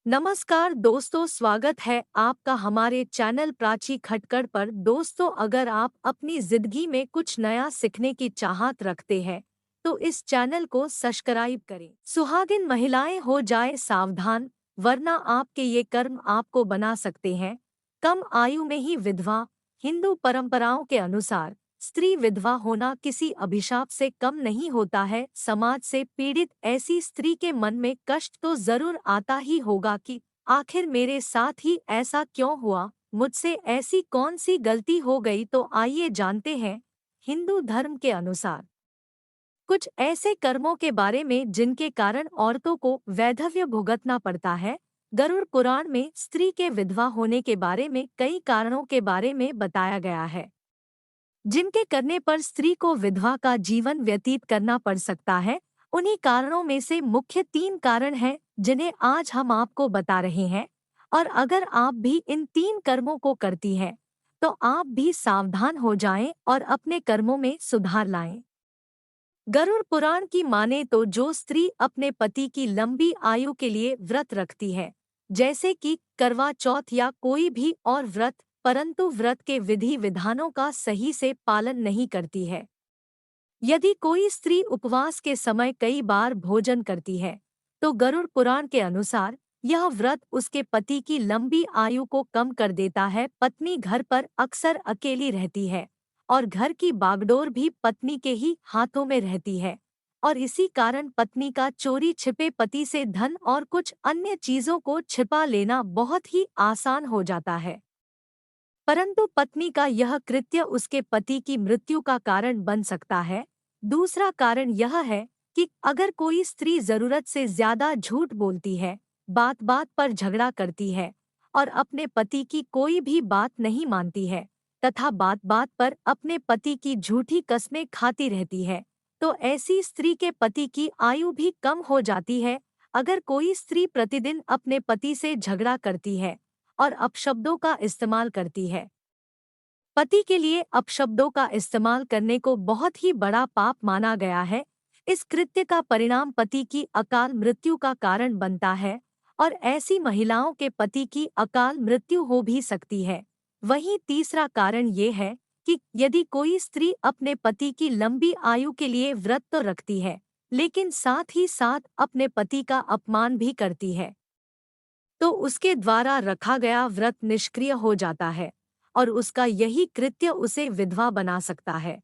नमस्कार दोस्तों, स्वागत है आपका हमारे चैनल प्राची खटकड़ पर। दोस्तों, अगर आप अपनी जिंदगी में कुछ नया सीखने की चाहत रखते हैं तो इस चैनल को सब्सक्राइब करें। सुहागिन महिलाएं हो जाए सावधान, वरना आपके ये कर्म आपको बना सकते हैं कम आयु में ही विधवा। हिंदू परंपराओं के अनुसार स्त्री विधवा होना किसी अभिशाप से कम नहीं होता है। समाज से पीड़ित ऐसी स्त्री के मन में कष्ट तो जरूर आता ही होगा कि आखिर मेरे साथ ही ऐसा क्यों हुआ, मुझसे ऐसी कौन सी गलती हो गई। तो आइए जानते हैं हिंदू धर्म के अनुसार कुछ ऐसे कर्मों के बारे में जिनके कारण औरतों को वैधव्य भुगतना पड़ता है। गरुड़ पुराण में स्त्री के विधवा होने के बारे में कई कारणों के बारे में बताया गया है, जिनके करने पर स्त्री को विधवा का जीवन व्यतीत करना पड़ सकता है। उन्हीं कारणों में से मुख्य 3 कारण हैं जिन्हें आज हम आपको बता रहे हैं। और अगर आप भी इन 3 कर्मों को करती हैं तो आप भी सावधान हो जाएं और अपने कर्मों में सुधार लाएं। गरुड़ पुराण की माने तो जो स्त्री अपने पति की लंबी आयु के लिए व्रत रखती है, जैसे कि करवा चौथ या कोई भी और व्रत, परंतु व्रत के विधि विधानों का सही से पालन नहीं करती है। यदि कोई स्त्री उपवास के समय कई बार भोजन करती है तो गरुड़ पुराण के अनुसार यह व्रत उसके पति की लंबी आयु को कम कर देता है। पत्नी घर पर अक्सर अकेली रहती है और घर की बागडोर भी पत्नी के ही हाथों में रहती है, और इसी कारण पत्नी का चोरी छिपे पति से धन और कुछ अन्य चीजों को छिपा लेना बहुत ही आसान हो जाता है। परंतु पत्नी का यह कृत्य उसके पति की मृत्यु का कारण बन सकता है। दूसरा कारण यह है कि अगर कोई स्त्री जरूरत से ज्यादा झूठ बोलती है, बात बात पर झगड़ा करती है और अपने पति की कोई भी बात नहीं मानती है तथा बात बात पर अपने पति की झूठी कस्में खाती रहती है, तो ऐसी स्त्री के पति की आयु भी कम हो जाती है। अगर कोई स्त्री प्रतिदिन अपने पति से झगड़ा करती है और अपशब्दों का इस्तेमाल करती है, पति के लिए अपशब्दों का इस्तेमाल करने को बहुत ही बड़ा पाप माना गया है। इस कृत्य का परिणाम पति की अकाल मृत्यु का कारण बनता है और ऐसी महिलाओं के पति की अकाल मृत्यु हो भी सकती है। वहीं तीसरा कारण ये है कि यदि कोई स्त्री अपने पति की लंबी आयु के लिए व्रत तो रखती है, लेकिन साथ ही साथ अपने पति का अपमान भी करती है, तो उसके द्वारा रखा गया व्रत निष्क्रिय हो जाता है और उसका यही कृत्य उसे विधवा बना सकता है।